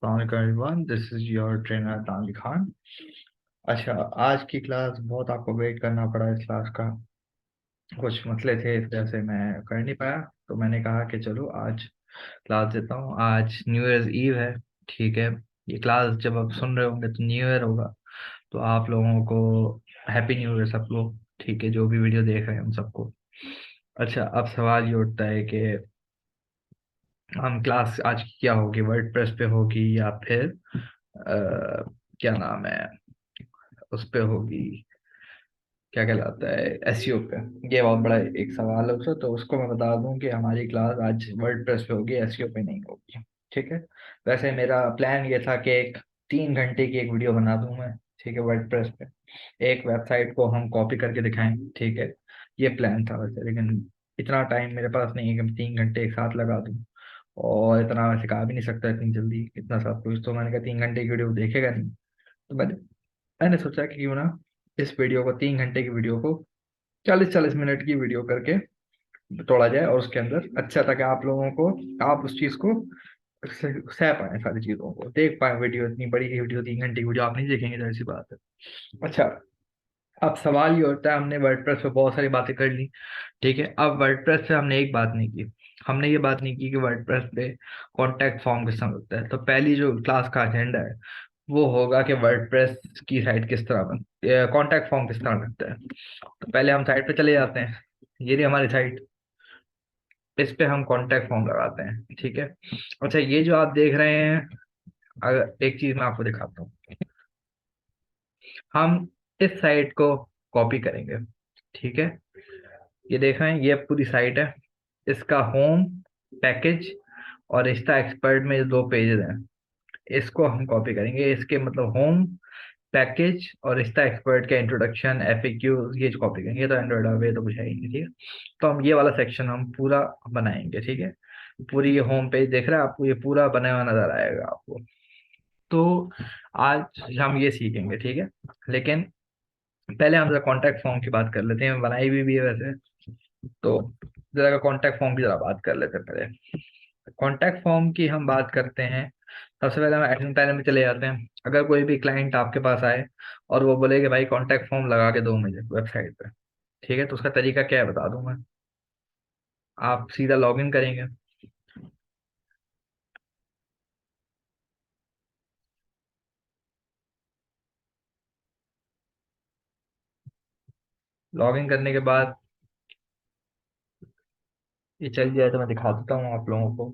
Everyone, this is your trainer Tanvi Khan. अच्छा, आज की क्लास बहुत आपको वेट करना पड़ा। इस क्लास का कुछ मसले थे, इस वजह से मैं कर नहीं पाया। तो मैंने कहा कि चलो आज क्लास देता हूँ। आज न्यू ईयर्स ईव है, ठीक है। ये क्लास जब आप सुन रहे होंगे तो न्यू ईयर होगा। तो आप लोगों को हैप्पी न्यू ईयर सब लोग, ठीक है, जो भी वीडियो देख रहे हैं उन सबको। अच्छा, अब सवाल ये उठता है कि हम क्लास आज की क्या होगी, वर्डप्रेस पे होगी या फिर क्या नाम है, उस पे होगी, क्या कहलाता है, एसईओ पे। ये बहुत बड़ा एक सवाल है उसका। तो उसको मैं बता दूं कि हमारी क्लास आज वर्डप्रेस पे होगी, एसईओ पे नहीं होगी, ठीक है। वैसे मेरा प्लान ये था कि एक 3 घंटे की एक वीडियो बना दूं मैं, ठीक है, वर्डप्रेस पे। एक वेबसाइट को हम कॉपी करके दिखाएं, ठीक है। ये प्लान था वैसे, लेकिन इतना टाइम मेरे पास नहीं है कि मैं 3 घंटे एक साथ लगा दूं। और इतना वैसे कहा भी नहीं सकता इतनी जल्दी इतना सब कुछ। तो मैंने कहा 3 घंटे की वीडियो देखेगा नहीं। तो मैंने सोचा कि क्यों ना इस वीडियो को, 3 घंटे की वीडियो को 40-40 मिनट की वीडियो करके तोड़ा जाए, और उसके अंदर अच्छा था कि आप लोगों को, आप उस चीज को सह पाए, सारी चीजों को देख पाए। वीडियो इतनी बड़ी वीडियो, 3 घंटे की वीडियो आप नहीं देखेंगे, जाहिर सी बात है। अच्छा, अब सवाल ये होता है, हमने वर्डप्रेस पे बहुत सारी बातें कर ली, ठीक है। अब वर्डप्रेस पे हमने एक बात नहीं की। हमने ये बात नहीं की कि वर्डप्रेस पे कॉन्टैक्ट फॉर्म किस तरह लगता है। तो पहली जो क्लास का एजेंडा है वो होगा कि वर्डप्रेस की साइट किस तरह बन, कॉन्टैक्ट फॉर्म किस तरह लगता है। तो पहले हम साइट पे चले जाते हैं। ये रही हमारी साइट, इस पे हम कॉन्टैक्ट फॉर्म लगाते हैं, ठीक है। अच्छा, ये जो आप देख रहे हैं, अगर एक चीज मैं आपको दिखाता हूँ, हम इस साइट को कॉपी करेंगे, ठीक है। ये देख रहे हैं, ये पूरी साइट है। इसका होम, पैकेज और इंस्टा एक्सपर्ट में 2 पेजेस हैं। इसको हम कॉपी करेंगे, इसके मतलब होम, पैकेज और इंस्टा एक्सपर्ट का इंट्रोडक्शन, एफएक्यू, ये जो कॉपी करेंगे। ये तो एंड्रॉइड अब, ये तो कुछ है ही नहीं, ठीक है। तो हम ये वाला सेक्शन हम पूरा बनाएंगे, ठीक है। पूरी ये होम पेज देख रहे हैं आपको, ये पूरा बना हुआ नजर आएगा आपको। तो आज हम ये सीखेंगे, ठीक है। लेकिन पहले हम जरा कॉन्टैक्ट फॉर्म की बात कर लेते हैं, बनाई भी है वैसे। तो जरा कॉन्टैक्ट फॉर्म की जरा बात कर लेते हैं पहले। कॉन्टैक्ट फॉर्म की हम बात करते हैं, सबसे पहले हम एडमिन पैनल में चले जाते हैं। अगर कोई भी क्लाइंट आपके पास आए और वो बोले कि भाई कॉन्टैक्ट फॉर्म लगा के दो मुझे वेबसाइट पे, ठीक है, तो उसका तरीका क्या है बता दूं मैं। आप सीधा लॉगिन करेंगे। लॉगिन करने के बाद ये चल जाए तो मैं दिखा देता हूँ आप लोगों को।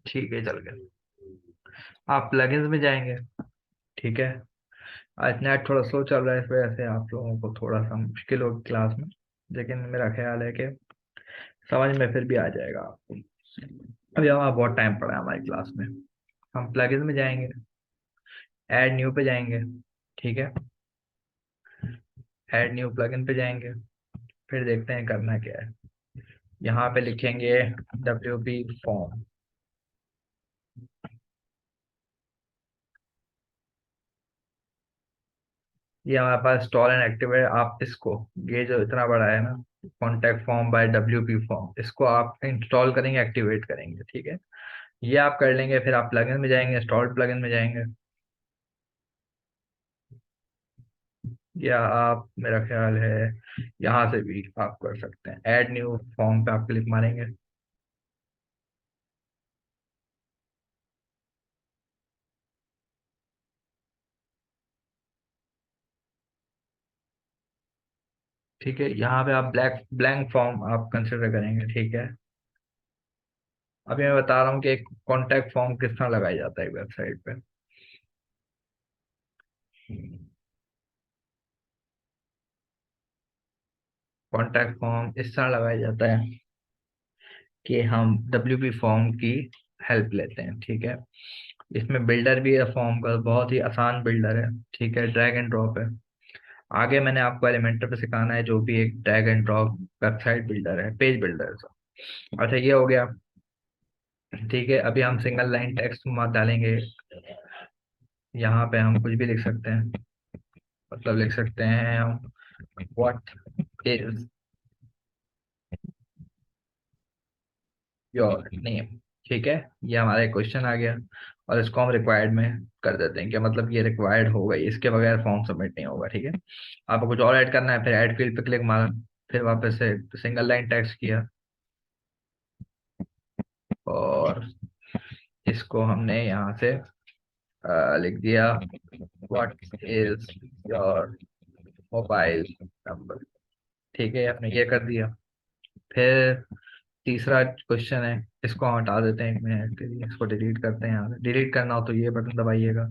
ठीक है, चल गया। आप प्लगइन्स में जाएंगे, ठीक है। आज नेट थोड़ा स्लो चल रहा है, इस वजह से आप लोगों को थोड़ा सा मुश्किल होगी क्लास में, लेकिन मेरा ख्याल है कि समझ में फिर भी आ जाएगा आपको। अभी हमारा बहुत टाइम पड़ा है हमारी क्लास में। हम प्लगइन में जाएंगे, ऐड न्यू पे जाएंगे, ठीक है। ऐड न्यू प्लगइन पे जाएंगे, फिर देखते हैं करना क्या है। यहाँ पे लिखेंगे WP फॉर्म। ये हमारे पास इंस्टॉल एंड एक्टिव है। आप इसको, ये जो इतना बड़ा है ना, contact form by WP form, इसको आप इंस्टॉल करेंगे, एक्टिवेट करेंगे, ठीक है। ये आप कर लेंगे, फिर आप प्लगइन में जाएंगे, इंस्टॉल प्लगइन में जाएंगे। या आप, मेरा ख्याल है, यहाँ से भी आप कर सकते हैं। ऐड न्यू फॉर्म पे आप क्लिक मारेंगे, ठीक है। यहाँ पे आप ब्लैंक फॉर्म आप कंसिडर करेंगे, ठीक है। अभी मैं बता रहा हूँ कि एक कॉन्टैक्ट फॉर्म किस तरह लगाया जाता है वेबसाइट पे। कॉन्टैक्ट फॉर्म इस तरह लगाया जाता है कि हम WP फॉर्म की हेल्प लेते हैं, ठीक है। इसमें बिल्डर भी है फॉर्म का, बहुत ही आसान बिल्डर है, ठीक है, ड्रैग एंड ड्रॉप है। आगे मैंने आपको एलिमेंटर पे सिखाना है जो भी एक drag and drop website builder है, पेज बिल्डर है। अच्छा, ये हो गया, ठीक है। अभी हम सिंगल लाइन टेक्स्ट मत डालेंगे। यहाँ पे हम कुछ भी लिख सकते हैं, मतलब लिख सकते हैं हम व्हाट इज योर नेम। ठीक है, ये हमारा क्वेश्चन आ गया और इसको हम रिक्वायर्ड में कर देते हैं, क्या मतलब ये रिक्वायर्ड होगा, इसके बगैर फॉर्म सबमिट नहीं होगा। ठीक है, आपको कुछ और ऐड करना है, फिर ऐड फील्ड पे क्लिक मारा, फिर वापस से सिंगल लाइन टेक्स्ट किया और इसको हमने यहाँ से लिख दिया what is your mobile number. ठीक है, आपने ये कर दिया। फिर तीसरा क्वेश्चन है, इसको हम हटा देते हैं 1 मिनट के लिए, इसको डिलीट करते हैं। यहाँ डिलीट करना हो तो ये बटन दबाइएगा।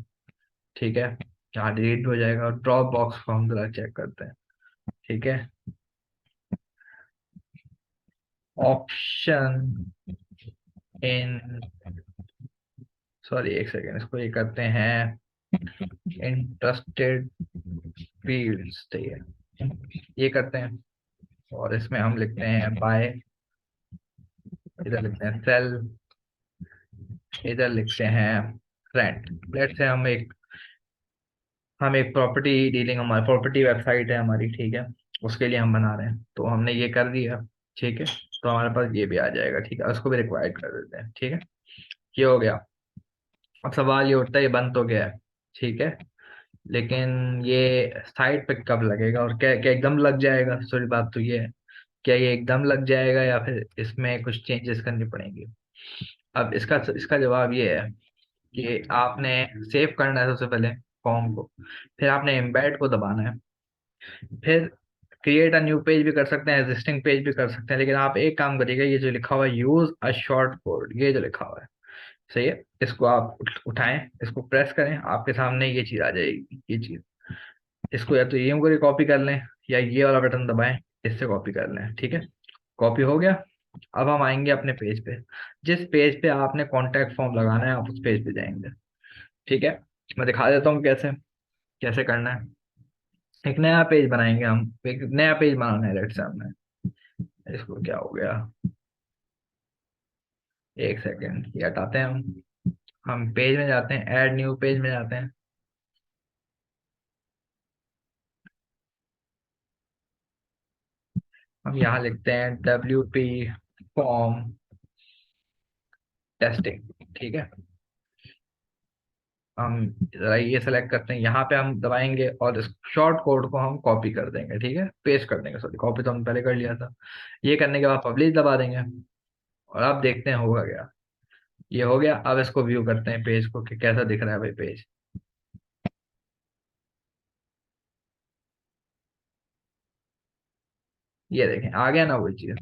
ठीक है, यहाँ डिलीट हो जाएगा। ड्रॉप बॉक्स को हम जरा चेक करते हैं। ठीक है, ऑप्शन इन, सॉरी एक सेकेंड, इसको ये करते हैं इंटरेस्टेड फील्ड्स, ठीक है ये करते हैं। और इसमें हम लिखते हैं बाय, इधर लिखते हैं सेल, इधर लिखते हैं रेंट। लेट्स से हम एक प्रॉपर्टी डीलिंग, हमारी प्रॉपर्टी वेबसाइट है हमारी, ठीक है, उसके लिए हम बना रहे हैं, तो हमने ये कर दिया। ठीक है, तो हमारे पास ये भी आ जाएगा। ठीक है, उसको भी रिक्वायर्ड कर देते हैं। ठीक है, ये हो गया। अब सवाल ये उठता है, ये बन तो गया है, ठीक है, लेकिन ये साइट पे कब लगेगा और क्या क्या एकदम लग जाएगा? सॉरी, बात तो ये है, क्या ये एकदम लग जाएगा या फिर इसमें कुछ चेंजेस करनी पड़ेंगी? अब इसका इसका जवाब ये है कि आपने सेव करना है सबसे पहले फॉर्म को, फिर आपने एम्बेड को दबाना है, फिर क्रिएट अ न्यू पेज भी कर सकते हैं, एग्जिस्टिंग पेज भी कर सकते हैं, लेकिन आप एक काम करिएगा, ये जो लिखा हुआ है यूज अ शॉर्ट कोड, ये जो लिखा हुआ है, सही है, इसको आप उठाएं, इसको प्रेस करें, आपके सामने ये चीज आ जाएगी, ये चीज। इसको या तो यूं करके कॉपी कर लें या ये वाला बटन दबाएं, इससे कॉपी कर लें। ठीक है, कॉपी हो गया। अब हम आएंगे अपने पेज पे, जिस पेज पे आपने कॉन्टैक्ट फॉर्म लगाना है आप उस पेज पे जाएंगे। ठीक है, मैं दिखा देता हूँ कैसे कैसे करना है। एक नया पेज बनाएंगे हम, एक नया पेज बनाना है लेट्स से हमने, इसको क्या हो गया, एक सेकेंड, ये हटाते हैं हम पेज में जाते हैं, ऐड न्यू पेज में जाते हैं। हम यहाँ लिखते हैं WP फॉर्म टेस्टिंग। ठीक है, हम जरा ये सेलेक्ट करते हैं, यहाँ पे हम दबाएंगे और इस शॉर्ट कोड को हम कॉपी कर देंगे। ठीक है, पेस्ट कर देंगे, सॉरी कॉपी तो हमने पहले कर लिया था। ये करने के बाद पब्लिश दबा देंगे और अब देखते हैं होगा क्या। ये हो गया। अब इसको व्यू करते हैं पेज को कि कैसा दिख रहा है भाई पेज। ये देखें आ गया ना वो चीज,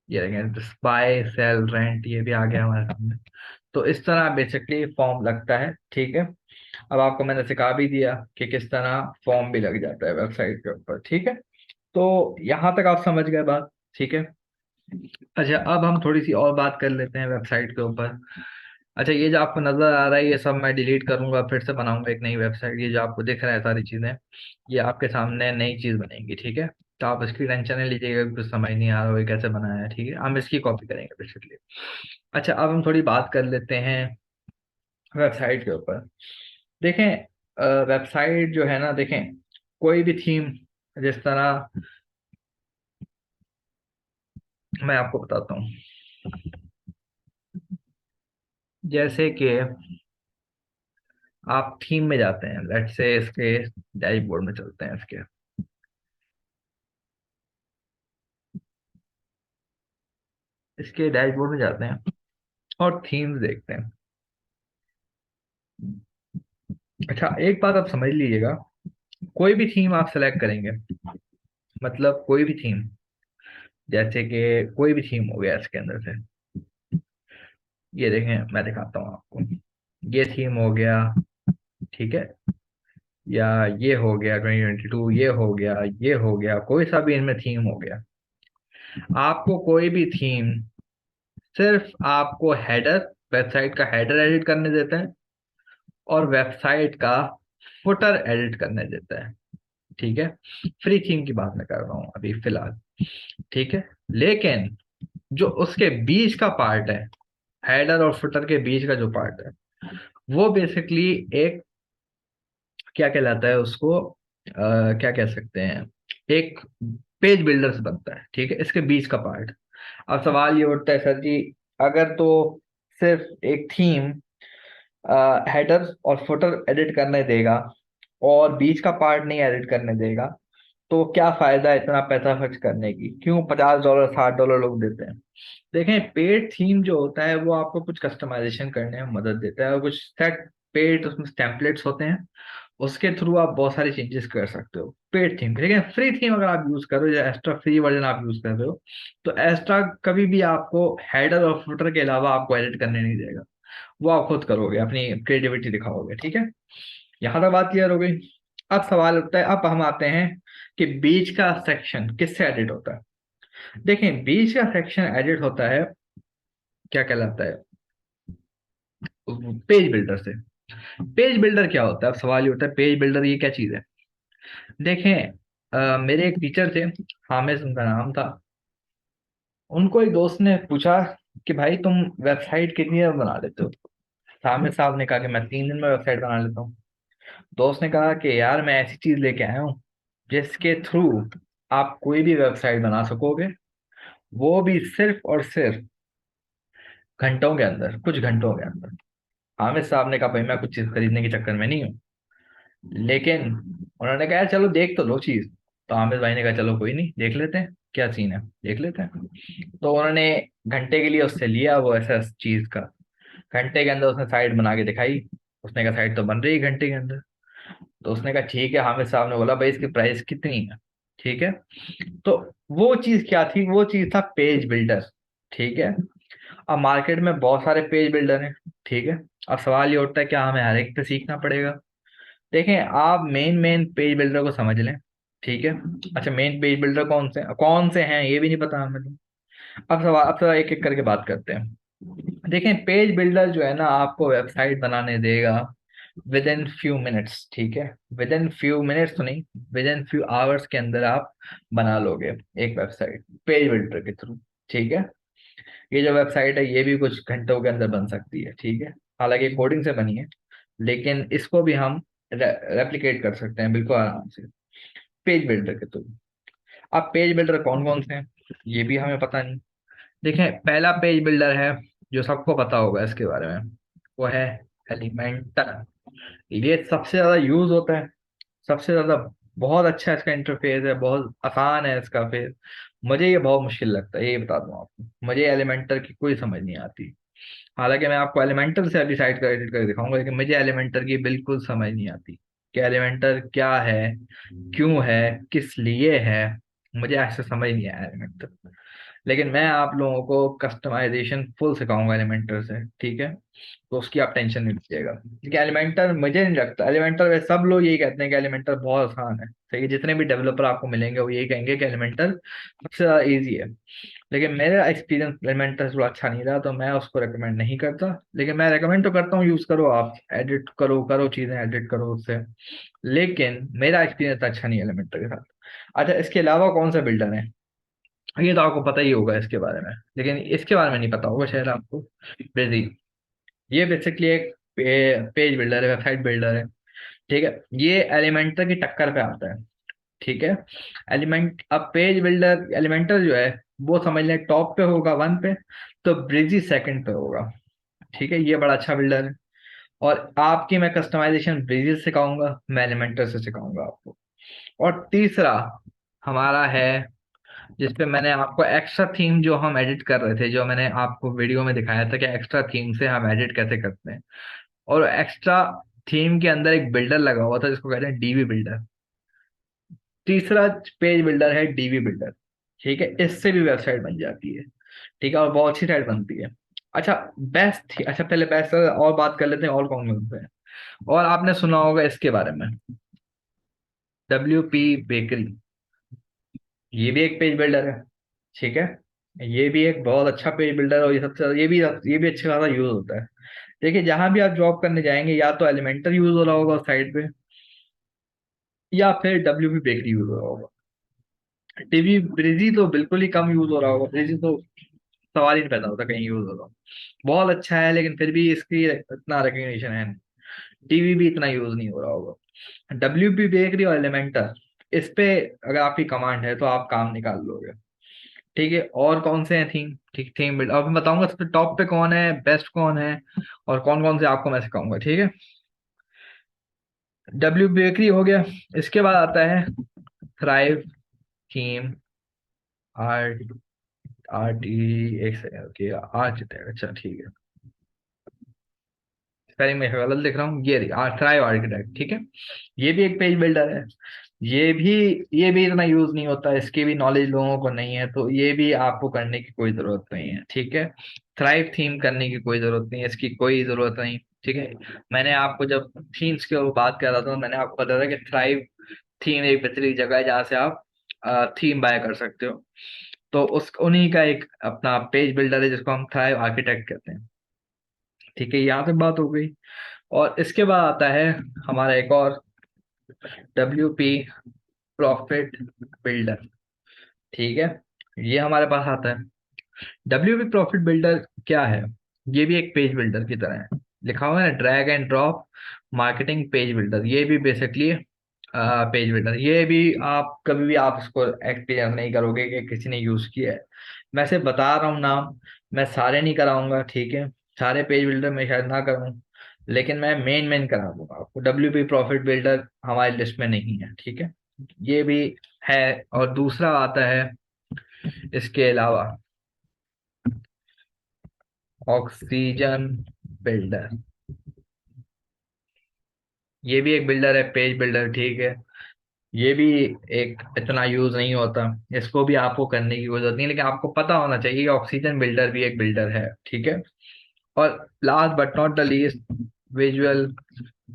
ये देखें बाय सेल रेंट, ये भी आ गया हमारे सामने। तो इस तरह बेसिकली फॉर्म लगता है। ठीक है, अब आपको मैंने सिखा भी दिया कि किस तरह फॉर्म भी लग जाता है वेबसाइट के ऊपर। ठीक है, तो यहाँ तक आप समझ गए बात। ठीक है, अच्छा अब हम थोड़ी सी और बात कर लेते हैं वेबसाइट के ऊपर। अच्छा, ये जो आपको नजर आ रहा है ये सब मैं डिलीट करूंगा, फिर से बनाऊंगा एक नई वेबसाइट। ये जो आपको दिख रहा है सारी चीजें, ये आपके सामने नई चीज बनेगी। ठीक है, तो आप इसकी टेंशन नहीं लीजिएगा कि कुछ समझ नहीं आ रहा हो ये कैसे बनाया है। ठीक है, हम इसकी कॉपी करेंगे बेसिकली। अच्छा, अब हम थोड़ी बात कर लेते हैं वेबसाइट के ऊपर। देखें, वेबसाइट जो है ना, देखें कोई भी थीम, जिस तरह मैं आपको बताता हूँ, जैसे कि आप थीम में जाते हैं, लेट्स से इसके डैशबोर्ड में चलते हैं, इसके डैशबोर्ड में जाते हैं और थीम्स देखते हैं। अच्छा, एक बात आप समझ लीजिएगा, कोई भी थीम आप सेलेक्ट करेंगे, मतलब कोई भी थीम, जैसे कि कोई भी थीम हो गया इसके अंदर से, ये देखें मैं दिखाता हूँ आपको, ये थीम हो गया, ठीक है, या ये हो गया 2022, ये हो गया, ये हो गया, कोई सा भी इनमें थीम हो गया, आपको कोई भी थीम सिर्फ आपको हेडर, वेबसाइट का हेडर एडिट करने देता है और वेबसाइट का फुटर एडिट करने देता है। ठीक है, फ्री थीम की बात मैं कर रहा हूँ अभी फिलहाल। ठीक है, लेकिन जो उसके बीच का पार्ट है, हेडर और फुटर के बीच का जो पार्ट है, वो बेसिकली एक क्या कहलाता है उसको, क्या कह सकते हैं, एक पेज बिल्डर से बनता है, ठीक है, इसके बीच का पार्ट। अब सवाल ये उठता है सर जी, अगर तो सिर्फ एक थीम हेडर और फुटर एडिट करने देगा और बीच का पार्ट नहीं एडिट करने देगा, तो क्या फायदा है इतना पैसा खर्च करने की? क्यों $50 $60 लोग देते हैं? देखें, पेड थीम जो होता है वो आपको कुछ कस्टमाइजेशन करने में मदद देता है, और कुछ सेट पेड उसमें टेम्पलेट्स होते हैं, उसके थ्रू आप बहुत सारी चेंजेस कर सकते हो पेड थीम। लेकिन फ्री थीम अगर आप यूज करो या एक्स्ट्रा फ्री वर्जन आप यूज कर रहे हो, तो एक्स्ट्रा कभी भी आपको हेडर और फुटर के अलावा आपको एडिट करने नहीं देगा। वो आप खुद करोगे, अपनी क्रिएटिविटी दिखाओगे, ठीक है। यहाँ तक बात क्लियर हो गई। अब सवाल उठता है, अब हम आते हैं कि बीच का सेक्शन किससे एडिट होता है। देखें, बीच का सेक्शन एडिट होता है, क्या कहलाता है, पेज बिल्डर से। पेज बिल्डर क्या होता है? अब सवाल ये होता है, पेज बिल्डर ये क्या चीज है? देखें, मेरे एक टीचर थे, हामिद उनका नाम था। उनको एक दोस्त ने पूछा कि भाई तुम वेबसाइट कितनी देर में बना लेते हो? हामिद साहब ने कहा कि मैं 3 दिन में वेबसाइट बना लेता हूँ। दोस्त ने कहा कि यार मैं ऐसी चीज लेके आया हूँ जिसके थ्रू आप कोई भी वेबसाइट बना सकोगे, वो भी सिर्फ और सिर्फ घंटों के अंदर, कुछ घंटों के अंदर। हामिद साहब ने कहा भाई मैं कुछ चीज खरीदने के चक्कर में नहीं हूँ, लेकिन उन्होंने कहा चलो देख तो लो चीज। तो हामिद भाई ने कहा चलो कोई नहीं, देख लेते हैं क्या सीन है, देख लेते हैं। तो उन्होंने घंटे के लिए उससे लिया वो ऐसा चीज का। घंटे के अंदर उसने साइट बना के दिखाई। उसने कहा साइट तो बन रही है घंटे के अंदर। तो उसने कहा ठीक है। हामिद साहब ने बोला भाई इसकी प्राइस कितनी है? ठीक है। तो वो चीज क्या थी? वो चीज था पेज बिल्डर, ठीक है। अब मार्केट में बहुत सारे पेज बिल्डर हैं, ठीक है। अब सवाल ये उठता है क्या हमें हर एक पे सीखना पड़ेगा? देखें, आप मेन मेन पेज बिल्डर को समझ लें, ठीक है। अच्छा, मेन पेज बिल्डर कौन से हैं ये भी नहीं पता हमें तो। अब सवाल एक एक करके बात करते हैं। देखें, पेज बिल्डर जो है ना, आपको वेबसाइट बनाने देगा विद इन फ्यू मिनट्स, ठीक है। विद इन फ्यू मिनट्स तो नहीं, विद इन फ्यू आवर्स के अंदर आप बना लोगे एक वेबसाइट पेज बिल्डर के थ्रू, ठीक है। ये जो वेबसाइट है ये भी कुछ घंटों के अंदर बन सकती है, ठीक है। हालांकि कोडिंग से बनी है, लेकिन इसको भी हम रेप्लिकेट कर सकते हैं बिल्कुल आराम से पेज बिल्डर के थ्रू। अब पेज बिल्डर कौन कौन से हैं ये भी हमें पता नहीं। देखें, पहला पेज बिल्डर है जो सबको पता होगा इसके बारे में, वो है एलिमेंटर। ये सबसे ज्यादा यूज होता है, सबसे ज्यादा। बहुत अच्छा इसका इंटरफेस है, बहुत आसान है इसका फेस। मुझे ये बहुत मुश्किल लगता है, ये बता दूं आपको, मुझे एलिमेंटर की कोई समझ नहीं आती। हालांकि मैं आपको एलिमेंटर से अभी साइट का एडिट करके दिखाऊंगा, लेकिन मुझे एलिमेंटर की बिल्कुल समझ नहीं आती कि एलिमेंटर क्या है, क्यों है, किस लिए है। मुझे ऐसे समझ नहीं आया एलिमेंटर। लेकिन मैं आप लोगों को कस्टमाइजेशन फुल सिखाऊंगा एलिमेंटर से, ठीक है। तो उसकी आप टेंशन नहीं लीजिएगा, क्योंकि एलिमेंटर मुझे नहीं लगता एलिमेंटर, वे सब लोग यही कहते हैं कि एलिमेंटर बहुत आसान है, सही है। जितने भी डेवलपर आपको मिलेंगे वो यही कहेंगे कि एलिमेंटर सबसे ज्यादा ईजी है। लेकिन मेरा एक्सपीरियंस एलिमेंटर थोड़ा अच्छा नहीं रहा, तो मैं उसको रेकमेंड नहीं करता। लेकिन मैं रेकमेंड तो करता हूँ, यूज करो, आप एडिट करो, करो चीजें एडिट करो उससे। लेकिन मेरा एक्सपीरियंस अच्छा नहीं है एलिमेंटर के साथ। अच्छा, इसके अलावा कौन सा बिल्डर है? ये तो आपको पता ही होगा इसके बारे में, लेकिन इसके बारे में नहीं पता होगा शायद आपको। ब्रेजी, ये बेसिकली एक पेज बिल्डर है, वेबसाइट बिल्डर है, ठीक है। ये एलिमेंटर की टक्कर पे आता है, ठीक है। अब पेज बिल्डर एलिमेंटर जो है वो समझ लें टॉप पे होगा 1 पे, तो ब्रिजी सेकंड पे होगा, ठीक है। ये बड़ा अच्छा बिल्डर है। और आपकी मैं कस्टमाइजेशन ब्रिजी से सिखाऊंगा, मैं एलिमेंटर से सिखाऊंगा आपको। और तीसरा हमारा है, जिसपे मैंने आपको एक्स्ट्रा थीम जो हम एडिट कर रहे थे, जो मैंने आपको वीडियो में दिखाया था कि एक्स्ट्रा थीम से हम एडिट कैसे करते हैं। और एक्स्ट्रा थीम के अंदर एक बिल्डर लगा हुआ था जिसको कहते हैं डीवी बिल्डर। तीसरा पेज बिल्डर है डीवी बिल्डर, ठीक है। इससे भी वेबसाइट बन जाती है, ठीक है, और बहुत अच्छी साइट बनती है। अच्छा, अच्छा पहले बेस्ट और बात कर लेते हैं, और कौन कौन से हैं। और आपने सुना होगा इसके बारे में, WP बेकरी, ये भी एक पेज बिल्डर है, ठीक है। ये भी एक बहुत अच्छा पेज बिल्डर है, और ये सबसे ये भी अच्छे खासा यूज होता है। देखिए, जहां भी आप जॉब करने जाएंगे, या तो एलिमेंटर यूज हो रहा होगा साइड पे, या फिर WP बेकरी यूज हो रहा होगा। टीवी ब्रिजी तो बिल्कुल ही कम यूज हो रहा होगा, ब्रिजी तो सवाल ही नहीं पैदा होता कहीं यूज हो रहा हो। बहुत अच्छा है, लेकिन फिर भी इसकी इतना रिकग्निशन है नहीं। टीवी भी इतना यूज नहीं हो रहा होगा। WP बेकरी और एलिमेंटर इस पे अगर आपकी कमांड है तो आप काम निकाल लोगे। ठीक है, और कौन से हैं थीम? ठीक, थीम बिल्ड अब मैं बताऊंगा सबसे टॉप पे कौन है, बेस्ट कौन है, और कौन कौन से आपको मैं सिखाऊंगा। ठीक है, डब्ल्यू बेकरी हो गया। इसके बाद आता है thrive theme, R R T, एक सेकंड, ओके, आर्किटेक्ट, अच्छा ठीक है, स्पेलिंग में गलत लिख रहा हूँ, ये थ्राइव आर्किटेक्ट। ठीक है, ये भी एक पेज बिल्डर है। ये भी ये भी इतना यूज नहीं होता, इसकी भी नॉलेज लोगों को नहीं है, तो ये भी आपको करने की कोई जरूरत नहीं है। ठीक है, थ्राइव थीम करने की कोई जरूरत नहीं है, इसकी कोई जरूरत नहीं। ठीक है, मैंने आपको जब थीम्स के ऊपर बात कर रहा था तो मैंने आपको बताया था कि थ्राइव थीम एक बेहतरीन जगह है जहाँ से आप थीम बाय कर सकते हो। तो उस उन्हीं का एक अपना पेज बिल्डर है जिसको हम थ्राइव आर्किटेक्ट कहते हैं। ठीक है, यहाँ से बात हो गई। और इसके बाद आता है हमारा एक और, डब्ल्यू पी प्रॉफिट बिल्डर। ठीक है, ये हमारे पास आता है। डब्ल्यू पी प्रॉफिट बिल्डर क्या है? ये भी एक पेज बिल्डर की तरह है, लिखा हुआ है ना, drag and drop marketing page builder. ये भी बेसिकली पेज बिल्डर, ये भी आप कभी भी आप इसको एक्सपीरियंस नहीं करोगे कि किसी ने यूज किया है। मैं सिर्फ बता रहा हूँ नाम, मैं सारे नहीं कराऊंगा। ठीक है, सारे पेज बिल्डर मैं शायद ना करूँ, लेकिन मैं मेन मेन करा दूंगा आपको। डब्ल्यू पी प्रॉफिट बिल्डर हमारी लिस्ट में नहीं है। ठीक है, ये भी है। और दूसरा आता है इसके अलावा ऑक्सीजन बिल्डर। ये भी एक बिल्डर है, पेज बिल्डर। ठीक है, ये भी एक इतना यूज नहीं होता, इसको भी आपको करने की कोई जरूरत नहीं, लेकिन आपको पता होना चाहिए कि ऑक्सीजन बिल्डर भी एक बिल्डर है। ठीक है, और last but not the least, visual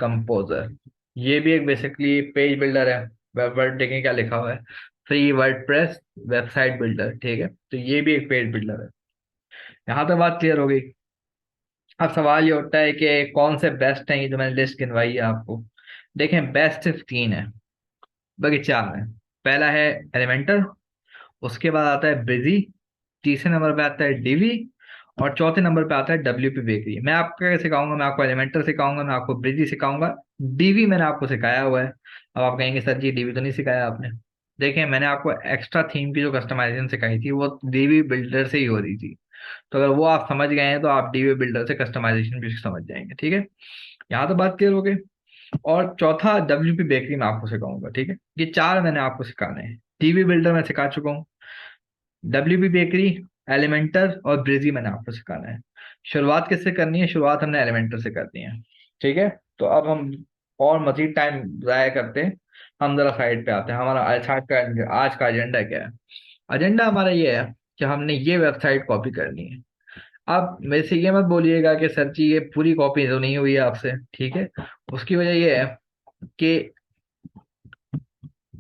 composer. ये भी एक बेसिकली पेज बिल्डर है। वेब वर्ड देखें क्या लिखा हुआ है, फ्री वर्डप्रेस वेबसाइट बिल्डर। ठीक है, तो ये भी एक पेज बिल्डर है। यहाँ तक बात क्लियर हो गई। अब सवाल ये उठता है कि कौन से बेस्ट हैं, ये जो मैंने लिस्ट गिनवाई है आपको। देखें, बेस्ट सिर्फ तीन है, बाकी चार है। पहला है एलिमेंटर, उसके बाद आता है ब्रिजी, तीसरे नंबर पे आता है डीवी, और चौथे नंबर पे आता है डब्ल्यू पी बेकरी। मैं आपको क्या सिखाऊंगा, मैं आपको एलिमेंटर सिखाऊंगा, मैं आपको ब्रिजी सिखाऊंगा, डीवी मैंने आपको सिखाया हुआ है। अब आप कहेंगे सर जी डीवी तो नहीं सिखाया आपने। देखिए, मैंने आपको एक्स्ट्रा थीम की जो कस्टमाइजेशन सिखाई थी वो डीवी बिल्डर से ही हो रही थी, तो अगर वो आप समझ गए हैं तो आप डीवी बिल्डर से कस्टमाइजेशन भी समझ जाएंगे। ठीक है, यहाँ तो बात क्लियर हो गई। और चौथा डब्ल्यू पी बेकरी मैं आपको सिखाऊंगा। ठीक है, ये चार मैंने आपको सिखाने हैं। डीवी बिल्डर मैं सिखा चुका हूँ, डब्ल्यू बी बेकरी, एलिमेंटर और ब्रिजी मैंने आपको सिखाना है। शुरुआत किससे करनी है? शुरुआत हमने एलिमेंटर से करनी है। ठीक है, तो अब हम और मजीद टाइम ज़ाया करते हैं, हम जरा साइड पे आते हैं। हमारा आज का एजेंडा क्या है? एजेंडा हमारा ये है कि हमने ये वेबसाइट कॉपी करनी है। अब मेरे से ये मत बोलिएगा कि सर जी ये पूरी कॉपी तो नहीं हुई है आपसे। ठीक है, उसकी वजह ये है कि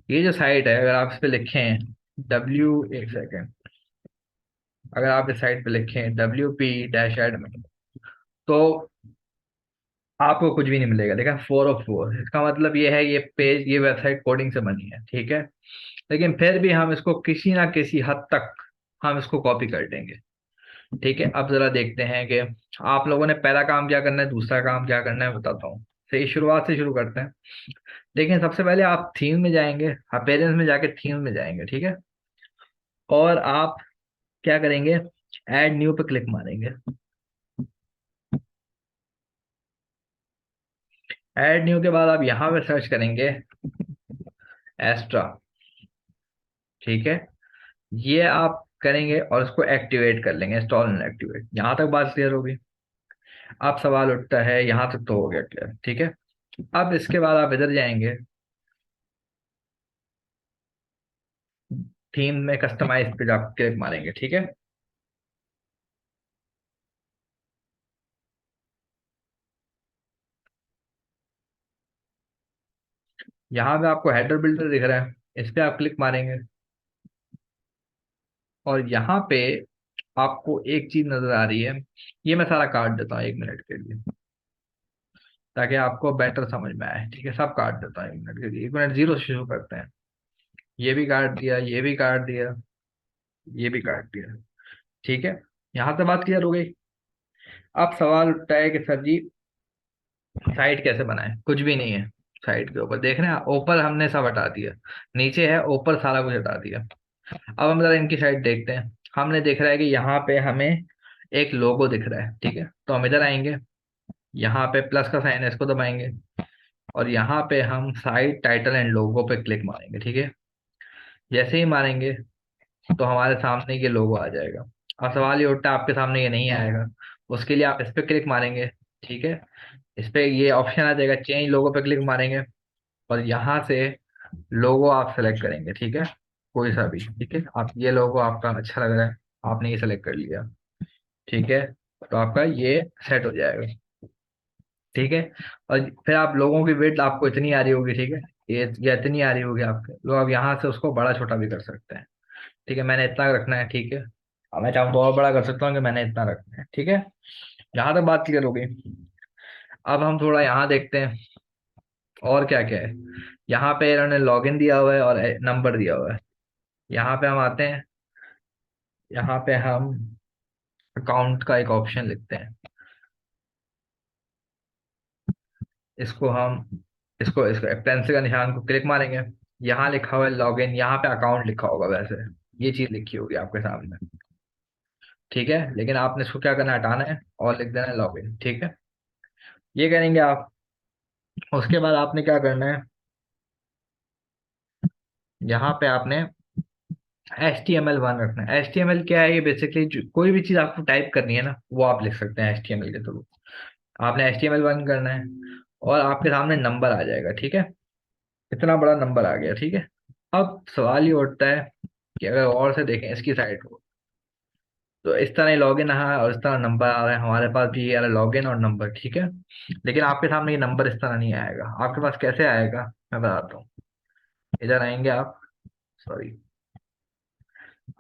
ये जो साइट है, अगर आप इस पे लिखें डब्ल्यू, एक सेकेंड, अगर आप इस साइट पे लिखें डब्ल्यू पी डैश एडमिन, तो आपको कुछ भी नहीं मिलेगा। देखा, 4 ऑफ 4, इसका मतलब ये है ये पेज, ये वेबसाइट कोडिंग से बनी है। ठीक है, लेकिन फिर भी हम इसको किसी ना किसी हद तक हम इसको कॉपी कर देंगे। ठीक है, अब जरा देखते हैं कि आप लोगों ने पहला काम क्या करना है, दूसरा काम क्या करना है, बताता हूँ। सही, शुरुआत से शुरू करते हैं। देखिए, सबसे पहले आप थीम में जाएंगे, अपेरेंस में जाके थीम में जाएंगे। ठीक है, और आप क्या करेंगे, ऐड न्यू पे क्लिक मारेंगे। ऐड न्यू के बाद आप यहाँ पे सर्च करेंगे एस्ट्रा। ठीक है, ये आप करेंगे और इसको एक्टिवेट कर लेंगे, इंस्टॉल एंड एक्टिवेट। यहाँ तक बात क्लियर होगी। अब सवाल उठता है, यहाँ तक तो हो गया क्लियर। ठीक है, अब इसके बाद आप इधर जाएंगे, थीम में कस्टमाइज पे आप क्लिक मारेंगे। ठीक है, यहाँ पे आपको हेडर बिल्डर दिख रहा है, इस पे आप क्लिक मारेंगे, और यहाँ पे आपको एक चीज नजर आ रही है। ये मैं सारा काट देता हूँ 1 मिनट के लिए, ताकि आपको बेटर समझ में आए। ठीक है, सब काट देता हूँ 1 मिनट के लिए। 1 मिनट, जीरो से शुरू करते हैं। ये भी काट दिया, ये भी काट दिया, ये भी काट दिया। ठीक है, यहाँ तक बात क्लियर हो गई। अब सवाल उठता है कि सर जी साइट कैसे बनाएं? कुछ भी नहीं है, साइड के ऊपर देख रहे हैं, ऊपर हमने सब हटा दिया, नीचे है ऊपर सारा कुछ हटा दिया। अब हम जरा इनकी साइड देखते हैं। हमने देख रहा है कि यहाँ पे हमें एक लोगो दिख रहा है, ठीक है, तो हम इधर आएंगे, यहाँ पे प्लस का साइन है, इसको दबाएंगे, और यहाँ पे हम साइड टाइटल एंड लोगो पे क्लिक मारेंगे, ठीक है। जैसे ही मारेंगे तो हमारे सामने ये लोगो आ जाएगा। अब सवाल ये उठता है, आपके सामने ये नहीं आएगा, उसके लिए आप इस पे क्लिक मारेंगे, ठीक है। इस पे ये ऑप्शन आ जाएगा, चेंज लोगो पे क्लिक मारेंगे, और यहाँ से लोगो आप सेलेक्ट करेंगे, ठीक है, कोई सा भी, ठीक है। आप ये लोगो आपका अच्छा लग रहा है, आपने ये सेलेक्ट कर लिया, ठीक है, तो आपका ये सेट हो जाएगा, ठीक है। और फिर आप लोगों की वेट आपको इतनी आ रही होगी, ठीक है, ये इतनी आ रही होगी आपके, लोग आप यहाँ से उसको बड़ा छोटा भी कर सकते हैं, ठीक है। मैंने इतना रखना है, ठीक है। अब मैं चाहूँ तो और बड़ा कर सकता हूँ कि मैंने इतना रखना है, ठीक है। यहाँ तक बात क्लियर हो गई। अब हम थोड़ा यहाँ देखते हैं और क्या क्या है। यहाँ पे इन्होंने लॉगिन दिया हुआ है और नंबर दिया हुआ है। यहाँ पे हम आते हैं, यहाँ पे हम अकाउंट का एक ऑप्शन लिखते हैं, इसको हम इसको इसको पेंसिल का निशान को क्लिक मारेंगे, यहाँ लिखा हुआ है लॉगिन, यहाँ पे अकाउंट लिखा होगा वैसे, ये चीज लिखी होगी आपके सामने, ठीक है। लेकिन आपने इसको क्या करना है, हटाना है और लिख देना है लॉगिन, ठीक है। ये करेंगे आप। उसके बाद आपने क्या करना है, यहाँ पे आपने HTML1 रखना है। HTML क्या है, ये बेसिकली कोई भी चीज आपको टाइप करनी है ना, वो आप लिख सकते हैं HTML के थ्रू। आपने HTML1 करना है, और आपके सामने नंबर आ जाएगा, ठीक है, इतना बड़ा नंबर आ गया, ठीक है। अब सवाल ये उठता है कि अगर और से देखें इसकी साइड को, तो इस तरह लॉगिन है और इस तरह नंबर आ रहा है, हमारे पास भी ये आ रहा है लॉगिन और नंबर, ठीक है। लेकिन आपके सामने ये नंबर इस तरह नहीं आएगा, आपके पास कैसे आएगा मैं बताता हूँ। इधर आएंगे आप, सॉरी,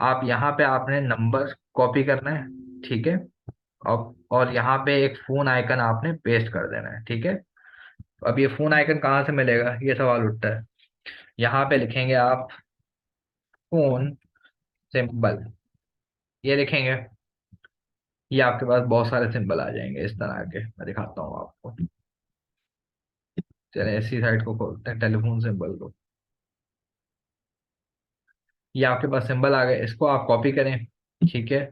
आप यहाँ पे आपने नंबर कॉपी करना है, ठीक है। और यहाँ पे एक फोन आइकन आपने पेस्ट कर देना है, ठीक है। अब ये फोन आइकन कहाँ से मिलेगा, ये सवाल उठता है। यहाँ पे लिखेंगे आप फोन सिंबल, ये लिखेंगे, ये आपके पास बहुत सारे सिंबल आ जाएंगे इस तरह के, मैं दिखाता हूँ आपको। चलिए इसी साइड को खोलते हैं, टेलीफोन सिंबल को। ये आपके पास सिंबल आ गए, इसको आप कॉपी करें, ठीक है।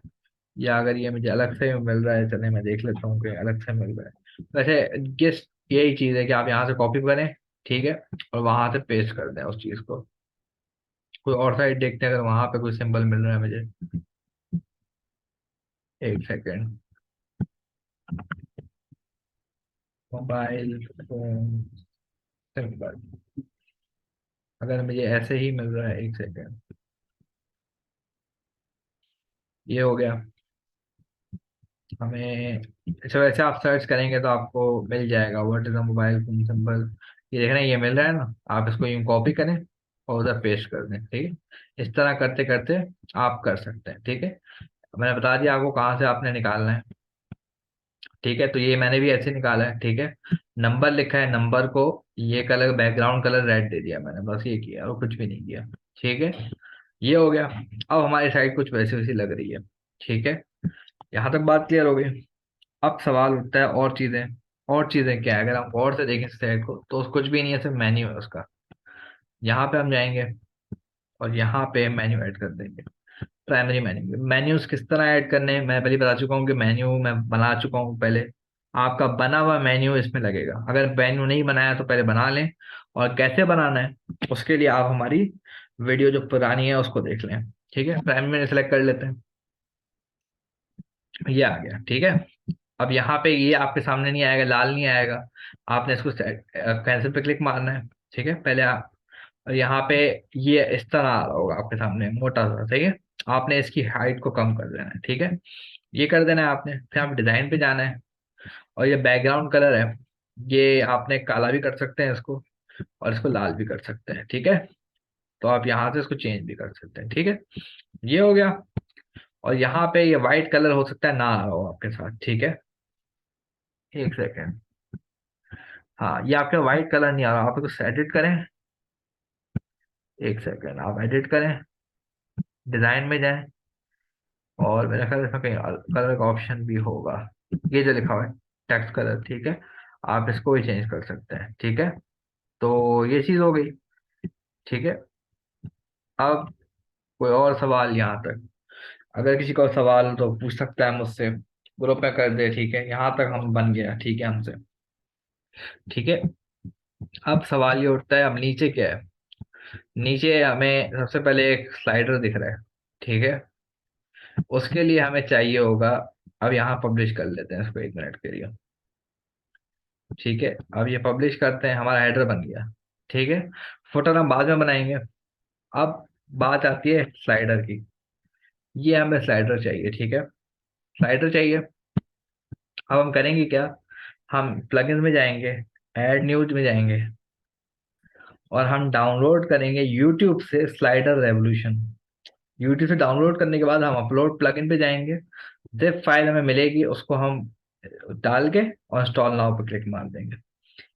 या अगर ये मुझे अलग से मिल रहा है, चलिए मैं देख लेता हूँ कि अलग से मिल रहा है। वैसे किस, यही चीज़ है कि आप यहाँ से कॉपी करें, ठीक है, और वहां से पेस्ट कर दें उस चीज़ को। कोई और साइड देखते हैं, अगर वहां पे कोई सिंबल मिल रहा है मुझे, एक सेकेंड। मोबाइल फोन सिंबल, अगर मुझे ऐसे ही मिल रहा है, एक सेकेंड, ये हो गया हमें। अच्छा वैसे आप सर्च करेंगे तो आपको मिल जाएगा, what is a mobile phone symbol, ये देख रहे हैं, ये मिल रहा है ना। आप इसको यूं कॉपी करें और उधर पेस्ट कर दें, ठीक है। इस तरह करते करते आप कर सकते हैं, ठीक है। मैंने बता दिया आपको कहाँ से आपने निकालना है, ठीक है। तो ये मैंने भी ऐसे निकाला है, ठीक है। नंबर लिखा है, नंबर को ये कलर, बैकग्राउंड कलर रेड दे दिया मैंने, बस ये किया और कुछ भी नहीं किया, ठीक है। ये हो गया। अब हमारी साइड कुछ वैसी वैसी लग रही है, ठीक है। यहाँ तक बात क्लियर हो गई। अब सवाल उठता है और चीजें, और चीजें क्या है, अगर हम गौर से देखें इस साइड को तो कुछ भी नहीं है, सिर्फ मेन्यू है उसका। यहाँ पे हम जाएंगे और यहाँ पे मेन्यू ऐड कर देंगे। प्राइमरी मेन्यू, मेन्यूज किस तरह ऐड करने हैं मैं पहले बता चुका हूँ कि मेन्यू मैं बना चुका हूँ पहले। आपका बना हुआ मेन्यू इसमें लगेगा, अगर मेन्यू नहीं बनाया तो पहले बना लें। और कैसे बनाना है उसके लिए आप हमारी वीडियो जो पुरानी है उसको देख लें, ठीक है। प्राइमरी मेन्यू सेलेक्ट कर लेते हैं, ये आ गया, ठीक है। अब यहाँ पे ये आपके सामने नहीं आएगा, लाल नहीं आएगा, आपने इसको कैंसिल पे क्लिक मारना है, ठीक है। पहले आप, और यहाँ पे ये इस तरह आ रहा होगा आपके सामने मोटा सा, ठीक है। आपने इसकी हाइट को कम कर देना है, ठीक है, ये कर देना है आपने। फिर आप डिजाइन पे जाना है, और ये बैकग्राउंड कलर है, ये आपने काला भी कर सकते हैं इसको, और इसको लाल भी कर सकते हैं, ठीक है। तो आप यहाँ से इसको चेंज भी कर सकते हैं, ठीक है। ये हो गया। और यहाँ पे ये व्हाइट कलर हो सकता है ना आ रहा हो आपके साथ, ठीक है, एक सेकेंड। हाँ ये आपका व्हाइट कलर नहीं आ रहा, आप इसको एडिट करें, एक सेकेंड, आप एडिट करें, डिजाइन में जाएं, और मेरे ख्याल से इसमें कहीं कलर का ऑप्शन भी होगा, ये जो लिखा हुआ है टेक्स्ट कलर, ठीक है। आप इसको भी चेंज कर सकते हैं, ठीक है। तो ये चीज हो गई। ठीक है। अब कोई और सवाल यहाँ तक? अगर किसी को सवाल हो तो पूछ सकता है मुझसे, ग्रुप में कर दे। ठीक है, यहाँ तक हम बन गया, ठीक है हमसे। ठीक है। अब सवाल ये उठता है, अब नीचे क्या है? नीचे हमें सबसे पहले एक स्लाइडर दिख रहा है। ठीक है। उसके लिए हमें चाहिए होगा, अब यहाँ पब्लिश कर लेते हैं इसको 1 मिनट के लिए। ठीक है। अब ये पब्लिश करते हैं, हमारा हेडर बन गया। ठीक है। फुटर हम बाद में बनाएंगे। अब बात आती है स्लाइडर की। ये हमें स्लाइडर चाहिए। ठीक है। स्लाइडर चाहिए। अब हम करेंगे क्या? हम प्लगइन में जाएंगे, ऐड न्यूज में जाएंगे, और हम डाउनलोड करेंगे यूट्यूब से स्लाइडर रेवोल्यूशन। यूट्यूब से डाउनलोड करने के बाद हम अपलोड प्लगइन पे जाएंगे। जिप फाइल हमें मिलेगी, उसको हम डाल के और इंस्टॉल नाउ पे क्लिक मार देंगे।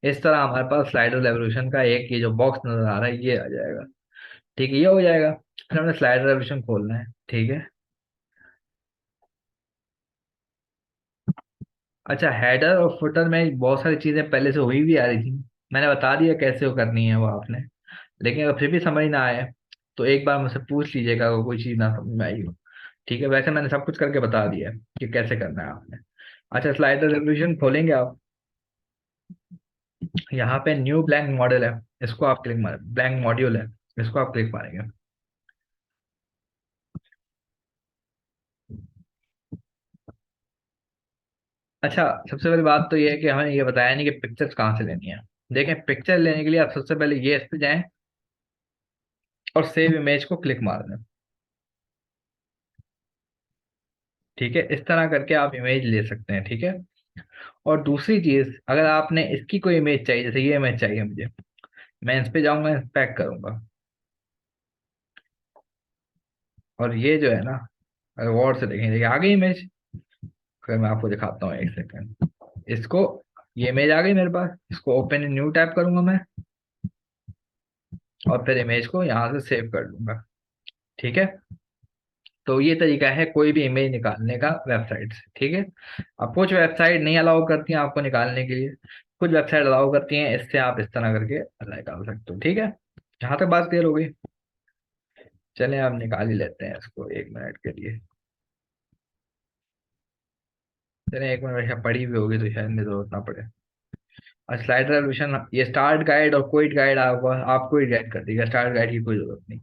इस तरह हमारे पास स्लाइडर रेवोल्यूशन का एक ये जो बॉक्स नजर आ रहा है ये आ जाएगा। ठीक है, ये हो जाएगा। फिर हमने स्लाइडर रेवोल्यूशन खोलना है। ठीक है। अच्छा, हेडर और फुटर में बहुत सारी चीजें पहले से हुई भी आ रही थी। मैंने बता दिया कैसे वो करनी है वो आपने। लेकिन अगर फिर भी समझ ना आए तो एक बार मुझसे पूछ लीजिएगा अगर कोई चीज ना समझ में आई हो। ठीक है, वैसे मैंने सब कुछ करके बता दिया है कि कैसे करना है आपने। अच्छा, स्लाइडर रेवोल्यूशन खोलेंगे आप। यहाँ पे न्यू ब्लैंक मॉडल है, इसको आप क्लिक मार, ब्लैंक मॉड्यूल है, इसको आप क्लिक मारेंगे। अच्छा, सबसे पहली बात तो ये है कि हमें ये बताया नहीं कि पिक्चर्स कहाँ से लेनी है। देखें, पिक्चर लेने के लिए आप सबसे पहले ये इस पे जाएं और सेव इमेज को क्लिक मार दें। ठीक है, इस तरह करके आप इमेज ले सकते हैं। ठीक है। और दूसरी चीज, अगर आपने इसकी कोई इमेज चाहिए, जैसे ये इमेज चाहिए मुझे, मैं इस पे जाऊंगा, इंस्पेक्ट करूंगा, और ये जो है ना, अगर गौर से देखें, देखिए आ गई इमेज। फिर मैं आपको दिखाता हूँ, 1 सेकंड। इसको, ये इमेज आ गई मेरे पास, इसको ओपन इन न्यू टैप करूंगा मैं, और फिर इमेज को यहाँ से सेव कर लूंगा। ठीक है। तो ये तरीका है कोई भी इमेज निकालने का वेबसाइट से। ठीक है। अब कुछ वेबसाइट नहीं अलाउ करती हैं आपको निकालने के लिए, कुछ वेबसाइट अलाउ करती हैं, इससे आप इस तरह करके निकाल सकते हो। ठीक है। जहाँ तक बात क्लियर हो गई? चलें, आप निकाल ही लेते हैं इसको 1 मिनट के लिए। चलें, 1 मिनट वैसे पड़ी भी होगी तो शायद मुझे जरूरत ना पड़े। और स्लाइडर रेवोल्यूशन, ये स्टार्ट गाइड और क्विट गाइड आपको ही गाइड कर देगा, स्टार्ट गाइड की कोई जरूरत नहीं।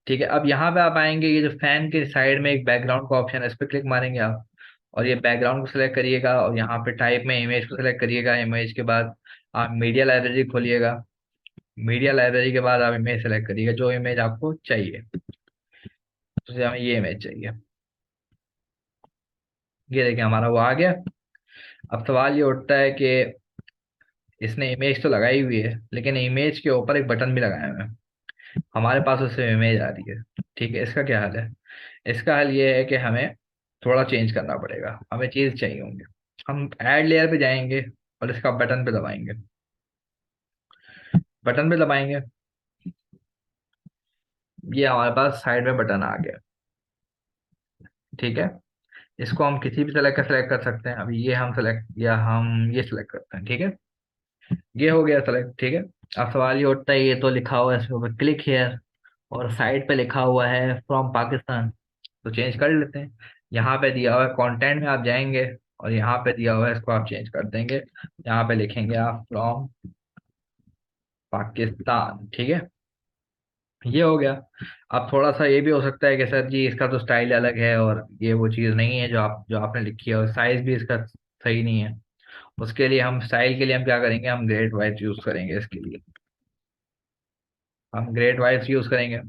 ठीक है। अब यहाँ पे आप आएंगे, ये जो फैन के साइड में एक बैकग्राउंड का ऑप्शन है, इस पर क्लिक मारेंगे आप, और ये बैकग्राउंड को सिलेक्ट करिएगा, और यहाँ पे टाइप में इमेज को सिलेक्ट करिएगा। इमेज के बाद आप मीडिया लाइब्रेरी खोलिएगा। मीडिया लाइब्रेरी के बाद आप इमेज सेलेक्ट करिएगा जो इमेज आपको चाहिए। तो जैसे हमें ये इमेज चाहिए, ये देखिए हमारा वो आ गया। अब सवाल ये उठता है कि इसने इमेज तो लगाई हुई है, लेकिन इमेज के ऊपर एक बटन भी लगाया हुआ है, हमारे पास उससे इमेज आ रही है। ठीक है, इसका क्या हल है? इसका हल ये है कि हमें थोड़ा चेंज करना पड़ेगा, हमें चीज चाहिए होंगे। हम ऐड लेयर पे जाएंगे और इसका बटन पे दबाएंगे। बटन पे दबाएंगे, ये हमारे पास साइड में बटन आ गया। ठीक है। इसको हम किसी भी सेलेक्ट कर सकते हैं। अभी ये हम सेलेक्ट, या हम ये सेलेक्ट करते हैं। ठीक है, ये हो गया सेलेक्ट। ठीक है। अब सवाल ये उठता है, ये तो लिखा हुआ है इसके ऊपर क्लिक हेयर, और साइड पे लिखा हुआ है फ्रॉम पाकिस्तान, तो चेंज कर लेते हैं। यहाँ पे दिया हुआ है कंटेंट में आप जाएंगे, और यहाँ पे दिया हुआ है, इसको आप चेंज कर देंगे। यहाँ पे लिखेंगे आप फ्रॉम पाकिस्तान। ठीक है, ये हो गया। अब थोड़ा सा ये भी हो सकता है कि सर जी इसका तो स्टाइल अलग है, और ये वो चीज़ नहीं है जो आपने लिखी है, और साइज भी इसका सही नहीं है। उसके लिए हम स्टाइल के लिए हम क्या करेंगे, हम ग्रेट वाइट यूज करेंगे इसके लिए। हम ग्रेट वाइट यूज करेंगे।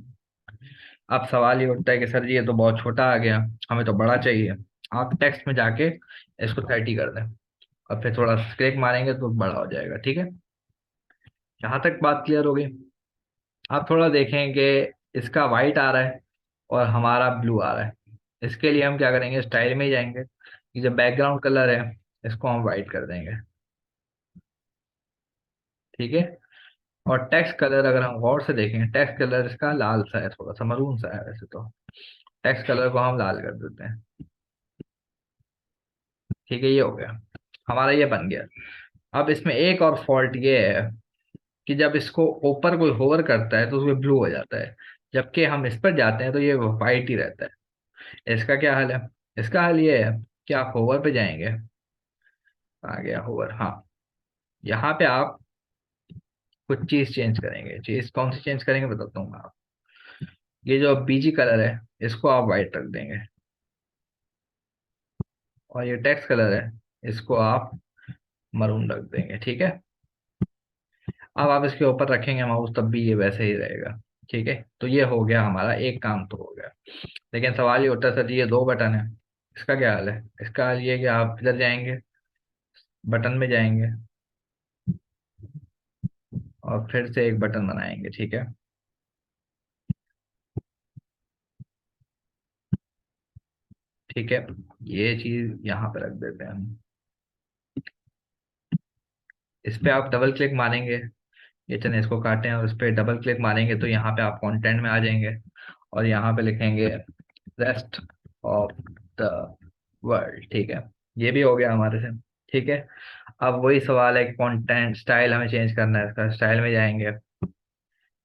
अब सवाल ये उठता है कि सर जी ये तो बहुत छोटा आ गया, हमें तो बड़ा चाहिए। आप टेक्स्ट में जाके इसको 30 कर दें, और फिर थोड़ा क्लिक मारेंगे तो बड़ा हो जाएगा। ठीक है। यहाँ तक बात क्लियर हो गई? आप थोड़ा देखें कि इसका वाइट आ रहा है और हमारा ब्लू आ रहा है। इसके लिए हम क्या करेंगे, स्टाइल में ही जाएंगे, ये जो बैकग्राउंड कलर है इसको हम वाइट कर देंगे। ठीक है। और टेक्स्ट कलर अगर हम गौर से देखें, टेक्स्ट कलर इसका लाल सा है, थोड़ा सा मरून सा है वैसे तो। टेक्स्ट कलर को हम लाल कर देते हैं। ठीक है, ये हो गया, हमारा ये बन गया। अब इसमें एक और फॉल्ट ये है कि जब इसको ऊपर कोई होवर करता है तो उसमें ब्लू हो जाता है, जबकि हम इस पर जाते हैं तो ये वाइट ही रहता है। इसका क्या हाल है? इसका हाल ये है कि आप होवर पे जाएंगे। आ गया होवर, हाँ। यहाँ पे आप कुछ चीज चेंज करेंगे। चीज कौन सी चेंज करेंगे बताता हूँ मैं आप। ये जो बीजी कलर है इसको आप वाइट रख देंगे, और ये टेक्स्ट कलर है इसको आप मरून रख देंगे, ठीक है। अब आप इसके ऊपर रखेंगे माउस तब भी ये वैसे ही रहेगा, ठीक है। तो ये हो गया हमारा एक काम तो हो गया। लेकिन सवाल ये उठता है, सर ये दो बटन है, इसका क्या हाल है? इसका हाल ये है कि आप इधर जाएंगे, बटन में जाएंगे, और फिर से एक बटन बनाएंगे, ठीक है। ठीक है, ये चीज यहाँ पे रख देते हैं हम। इस पे आप डबल क्लिक मारेंगे, ये चलिए इसको काटें, और इस पे डबल क्लिक मारेंगे तो यहाँ पे आप कंटेंट में आ जाएंगे, और यहाँ पे लिखेंगे रेस्ट ऑफ द वर्ल्ड, ठीक है। ये भी हो गया हमारे से, ठीक है। अब वही सवाल है कि कंटेंट स्टाइल हमें चेंज करना है। इसका स्टाइल में जाएंगे,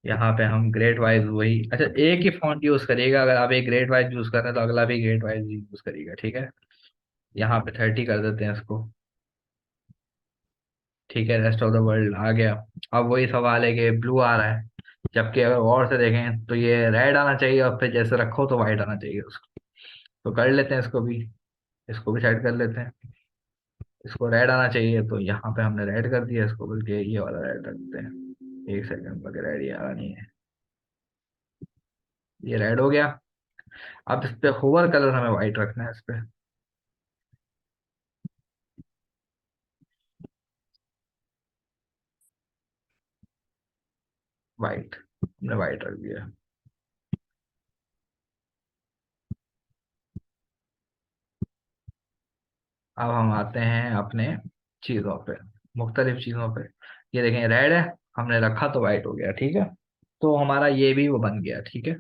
यहाँ पे हम ग्रेड वाइज वही, अच्छा एक ही फॉन्ट यूज करिएगा। अगर आप एक ग्रेड वाइज यूज कर रहे हैं तो अगला भी ग्रेड वाइज यूज करिएगा, ठीक है। यहाँ पे 30 कर देते हैं इसको, ठीक है। रेस्ट ऑफ द वर्ल्ड आ गया। अब वही सवाल है कि ब्लू आ रहा है, जबकि अगर और से देखें तो ये रेड आना चाहिए, और फिर जैसे रखो तो वाइट आना चाहिए उसको। तो कर लेते हैं इसको भी, इसको भी सेट कर लेते हैं। इसको रेड आना चाहिए तो यहाँ पे हमने रेड कर दिया इसको, बल्कि ये वाला रेड रखते हैं। एक सेकंड, बल्कि रेड ये आ रहा नहीं है, ये रेड हो गया। अब इस पे होवर कलर हमें व्हाइट रखना है, इस पे व्हाइट, हमने व्हाइट रख दिया। अब हम आते हैं अपने चीज़ों पे, मुख्तलिफ चीज़ों पे। ये देखें रेड है, हमने रखा तो वाइट हो गया, ठीक है। तो हमारा ये भी वो बन गया, ठीक है।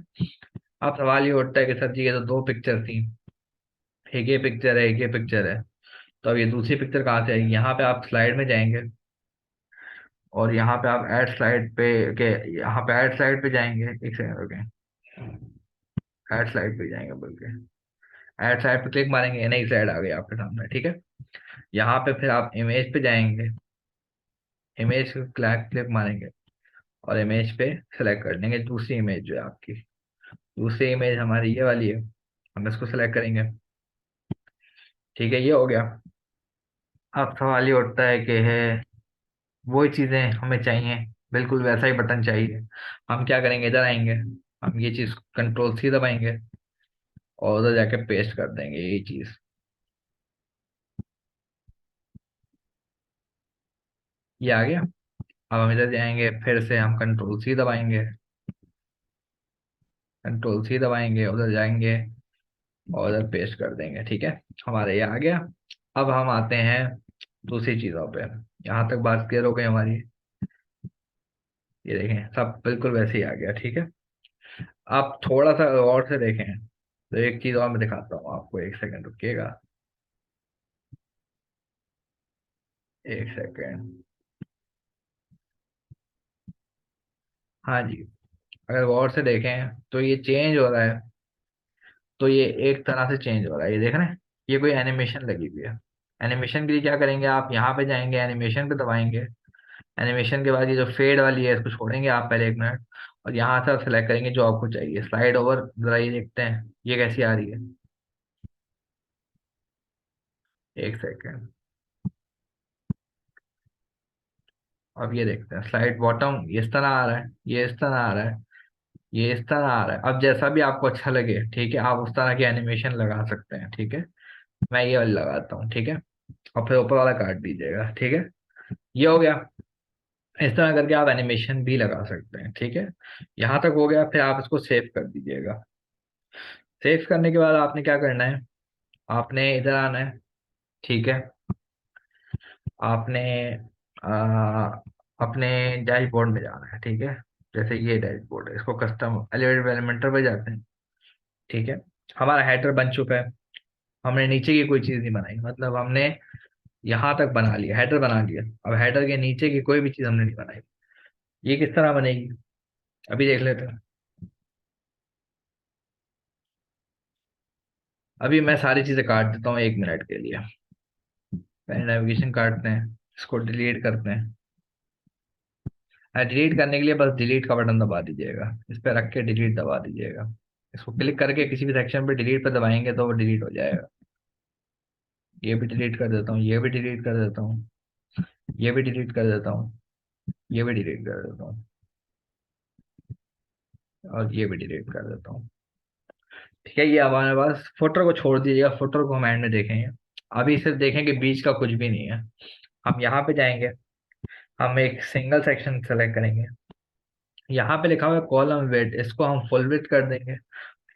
अब सवाल ये उठता है कि सर जी ये तो दो पिक्चर थी, एक ये पिक्चर है एक ये पिक्चर है, तो अब ये दूसरी पिक्चर कहाँ से आएगी? यहाँ पे आप स्लाइड में जाएंगे, और यहाँ पे आप ऐड स्लाइड पे के, यहाँ पे ऐड स्लाइड पे जाएंगे, एक सेकंड रुके, ऐड स्लाइड पे जाएंगे, बल्कि ऐड स्लाइड पे क्लिक मारेंगे, ये नई स्लाइड आ गई आपके सामने, ठीक है। यहाँ पे फिर आप इमेज पे जाएंगे, इमेज क्लिक क्लिक मारेंगे, और इमेज पे सेलेक्ट कर लेंगे दूसरी इमेज जो है आपकी। दूसरी इमेज हमारी ये वाली है, हम इसको सेलेक्ट करेंगे, ठीक है। ये हो गया। अब सवाल ये उठता है कि है वही चीज़ें हमें चाहिए, बिल्कुल वैसा ही बटन चाहिए। हम क्या करेंगे, इधर आएंगे, हम ये चीज़ कंट्रोल सी दबाएंगे, और उधर जाके पेस्ट कर देंगे ये चीज़। ये आ गया। अब हम इधर जाएंगे, फिर से हम कंट्रोल सी दबाएंगे, कंट्रोल सी दबाएंगे, उधर जाएंगे, और उधर पेस्ट कर देंगे, ठीक है। हमारे ये आ गया। अब हम आते हैं दूसरी चीज़ों पे। यहाँ तक बात क्लियर हो गई हमारी। ये देखें सब बिल्कुल वैसे ही आ गया, ठीक है। आप थोड़ा सा और से देखें तो एक चीज़ और मैं दिखाता हूँ आपको, एक सेकंड रुकिएगा, एक सेकंड। हाँ जी, अगर गौर से देखें तो ये चेंज हो रहा है, तो ये एक तरह से चेंज हो रहा है, ये देख रहे हैं। ये कोई एनिमेशन लगी हुई है। एनिमेशन के लिए क्या करेंगे, आप यहाँ पे जाएंगे, एनिमेशन पे दबाएंगे। एनिमेशन के बाद ये जो फेड वाली है इसको छोड़ेंगे आप पहले 1 मिनट, और यहाँ से आप सेलेक्ट करेंगे जो आपको चाहिए। स्लाइड ओवर, जरा ये देखते हैं ये कैसी आ रही है। एक सेकेंड, अब ये देखते हैं स्लाइड बॉटम, ये इस तरह आ रहा है, ये इस तरह आ रहा है, ये इस तरह आ रहा है। अब जैसा भी आपको अच्छा लगे, ठीक है, आप उस तरह की एनिमेशन लगा सकते हैं, ठीक है। मैं ये वाली लगाता हूँ, ठीक है, और फिर ऊपर वाला काट दीजिएगा, ठीक है। ये हो गया। इस तरह करके आप एनिमेशन भी लगा सकते हैं, ठीक है। यहाँ तक हो गया, फिर आप इसको सेव कर दीजिएगा। सेव करने के बाद आपने क्या करना है, आपने इधर आना है, ठीक है। आपने आ, अपने डैशबोर्ड में जाना है, ठीक है। जैसे ये डैशबोर्ड है, इसको कस्टम एलिवेटर एलिमेंटर पे जाते हैं, ठीक है। हमारा हेडर बन चुका है, हमने नीचे की कोई चीज़ नहीं बनाई, मतलब हमने यहाँ तक बना लिया, हेडर बना लिया। अब हेडर के नीचे की कोई भी चीज़ हमने नहीं बनाई। ये किस तरह बनेगी, अभी देख लेते हैं। अभी मैं सारी चीजें काट देता हूँ 1 मिनट के लिए। पहले नेविगेशन काटते हैं, इसको डिलीट करते हैं। डिलीट करने के लिए बस डिलीट का बटन दबा दीजिएगा, इस पर रख के डिलीट दबा दीजिएगा। इसको क्लिक करके किसी भी सेक्शन पे डिलीट पे दबाएंगे तो वो डिलीट हो जाएगा। ये भी डिलीट कर देता हूँ, ये भी डिलीट कर देता हूँ, ये भी डिलीट कर देता हूँ, ये भी डिलीट कर देता हूँ, और ये भी डिलीट कर देता हूँ। ठीक है, ये अब हमारे पास फुटर को छोड़ दीजिएगा, फुटर को हम एंड में देखेंगे। अभी सिर्फ देखेंगे बीच का कुछ भी नहीं है। हम यहाँ पे जाएंगे, हम एक सिंगल सेक्शन सेलेक्ट करेंगे। यहाँ पे लिखा हुआ है कॉलम विड्थ, इसको हम फुल विड्थ कर देंगे।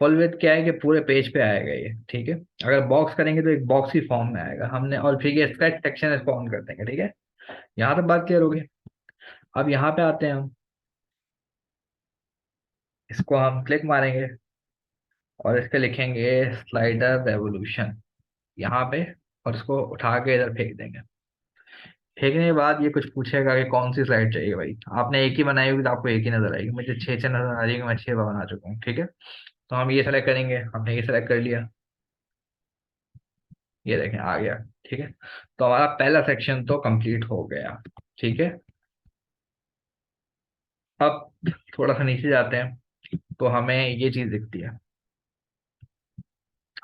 फुल विड्थ क्या है कि पूरे पेज पे आएगा ये, ठीक है। अगर बॉक्स करेंगे तो एक बॉक्स की फॉर्म में आएगा हमने, और फिर ये स्केच सेक्शन इसको ऑन कर देंगे, ठीक है। यहाँ तक बात क्लियर होगी। अब यहाँ पे आते हैं हम, इसको हम क्लिक मारेंगे और इस पे लिखेंगे स्लाइडर रेवोल्यूशन यहाँ पे, और इसको उठा के इधर फेंक देंगे। फेंकने के बाद ये कुछ पूछेगा कि कौन सी स्लाइड चाहिए। भाई आपने एक ही बनाई होगी तो आपको एक ही नजर आएगी, मुझे छः छः नजर आ रही है, मैं 6 बना चुका हूँ, ठीक है। तो हम ये सेलेक्ट करेंगे, हमने ये सेलेक्ट कर लिया, ये देखें आ गया, ठीक है। तो हमारा पहला सेक्शन तो कंप्लीट हो गया, ठीक है। अब थोड़ा सा नीचे जाते हैं तो हमें ये चीज दिखती है।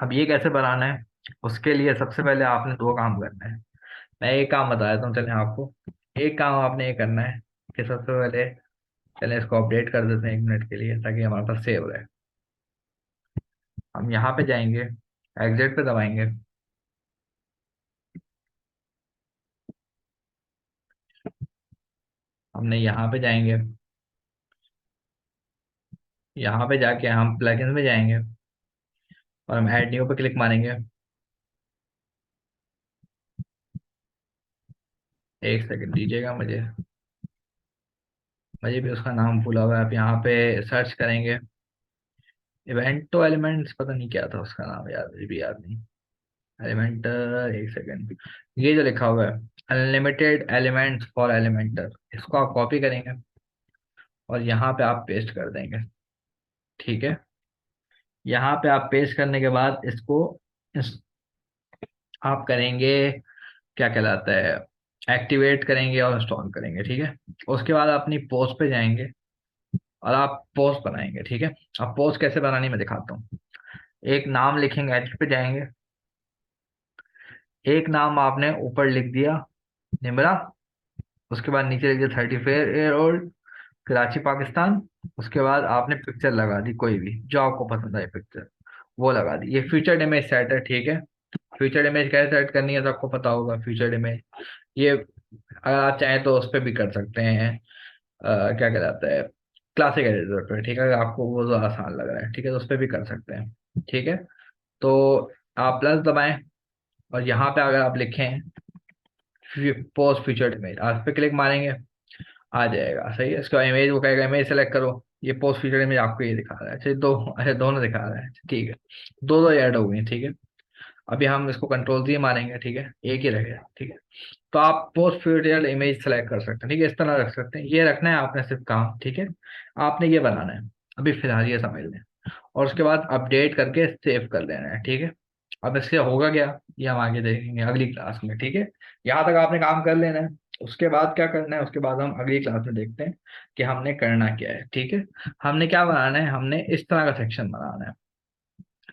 अब ये कैसे बनाना है, उसके लिए सबसे पहले आपने 2 काम करना है। मैं एक काम बता देता हूँ चलें आपको। एक काम आपने ये करना है कि सबसे पहले, चलें इसको अपडेट कर देते हैं 1 मिनट के लिए ताकि हमारे पास सेव रहे। हम यहाँ पे जाएंगे, एग्जिट पे दबाएंगे। हमने यहाँ पे जाएंगे, यहाँ पे जाके हम प्लगइन्स में जाएंगे और हम ऐड न्यू पे क्लिक मारेंगे। 1 सेकंड दीजिएगा मुझे, मुझे भी उसका नाम भूला हुआ है। आप यहाँ पे सर्च करेंगे, इवेंटो एलिमेंट्स, पता नहीं क्या था उसका नाम, याद मुझे भी याद नहीं। Elementor, 1 second. ये जो लिखा हुआ है अनलिमिटेड एलिमेंट्स फॉर एलिमेंटर, इसको आप कॉपी करेंगे और यहाँ पे आप पेस्ट कर देंगे, ठीक है। यहाँ पे आप पेस्ट करने के बाद इसको आप करेंगे, क्या कहलाता है, एक्टिवेट करेंगे और इंस्टॉल करेंगे, ठीक है। उसके बाद अपनी पोस्ट पे जाएंगे और आप पोस्ट बनाएंगे, ठीक है। अब पोस्ट कैसे बनानी मैं दिखाता हूँ। एक नाम लिखेंगे, एडिट पे जाएंगे। एक नाम आपने ऊपर लिख दिया, निमरा। उसके बाद नीचे लिख दिया 34 ईयर ओल्ड, कराची पाकिस्तान। उसके बाद आपने पिक्चर लगा दी, कोई भी जो आपको पसंद आए पिक्चर वो लगा दी। ये फीचर्ड इमेज सेट है, ठीक है। फीचर्ड इमेज कैसे सेट करनी है तो आपको पता होगा। फीचर्ड इमेज ये अगर आप चाहें तो उस पर भी कर सकते हैं, क्या कहलाता है, क्लासिक एडिटर पे, ठीक है। अगर आपको वो जो आसान लग रहा है, ठीक है, तो उस पर भी कर सकते हैं, ठीक है। तो आप प्लस दबाएं और यहाँ पे अगर आप लिखें पोस्ट फीचर्ड इमेज, आप इस पे क्लिक मारेंगे, आ जाएगा, सही है। इसका इमेज वो कहेगा इमेज सेलेक्ट करो, ये पोस्ट फीचर्ड इमेज आपको ये दिखा रहा है। अच्छा दो, अच्छा दोनों दिखा रहा है, ठीक है। दो दो ऐड हो गई, ठीक है। अभी हम इसको कंट्रोल Z मारेंगे, ठीक है, एक ही रहेगा, ठीक है। तो आप पोस्ट फीचर्ड इमेज सेलेक्ट कर सकते हैं, ठीक है, इस तरह रख सकते हैं। ये रखना है आपने सिर्फ काम, ठीक है। आपने ये बनाना है, अभी फिलहाल ये समझ लें। और उसके बाद अपडेट करके सेव कर लेना है, ठीक है। अब इससे होगा क्या, ये हम आगे देखेंगे अगली क्लास में, ठीक है। यहाँ तक आपने काम कर लेना है। उसके बाद क्या करना है, उसके बाद हम अगली क्लास में देखते हैं कि हमने करना क्या है, ठीक है। हमने क्या बनाना है, हमने इस तरह का सेक्शन बनाना है,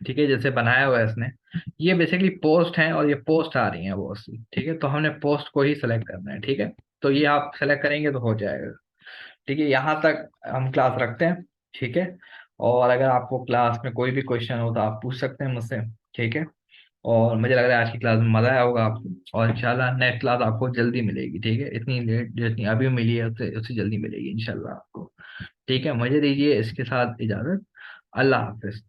ठीक है, जैसे बनाया हुआ है इसने। ये बेसिकली पोस्ट है और ये पोस्ट आ रही है बहुत सी, ठीक है। तो हमने पोस्ट को ही सेलेक्ट करना है, ठीक है। तो ये आप सेलेक्ट करेंगे तो हो जाएगा, ठीक है। यहाँ तक हम क्लास रखते हैं, ठीक है। और अगर आपको क्लास में कोई भी क्वेश्चन हो तो आप पूछ सकते हैं मुझसे, ठीक है। और मुझे लग रहा है आज की क्लास में मजा आया होगा आपको, और इंशाल्लाह नेक्स्ट क्लास आपको जल्दी मिलेगी, ठीक है। इतनी लेट जितनी अभी मिली है उससे उससे जल्दी मिलेगी इंशाल्लाह आपको, ठीक है। मुझे दीजिए इसके साथ इजाजत। अल्लाह हाफिज।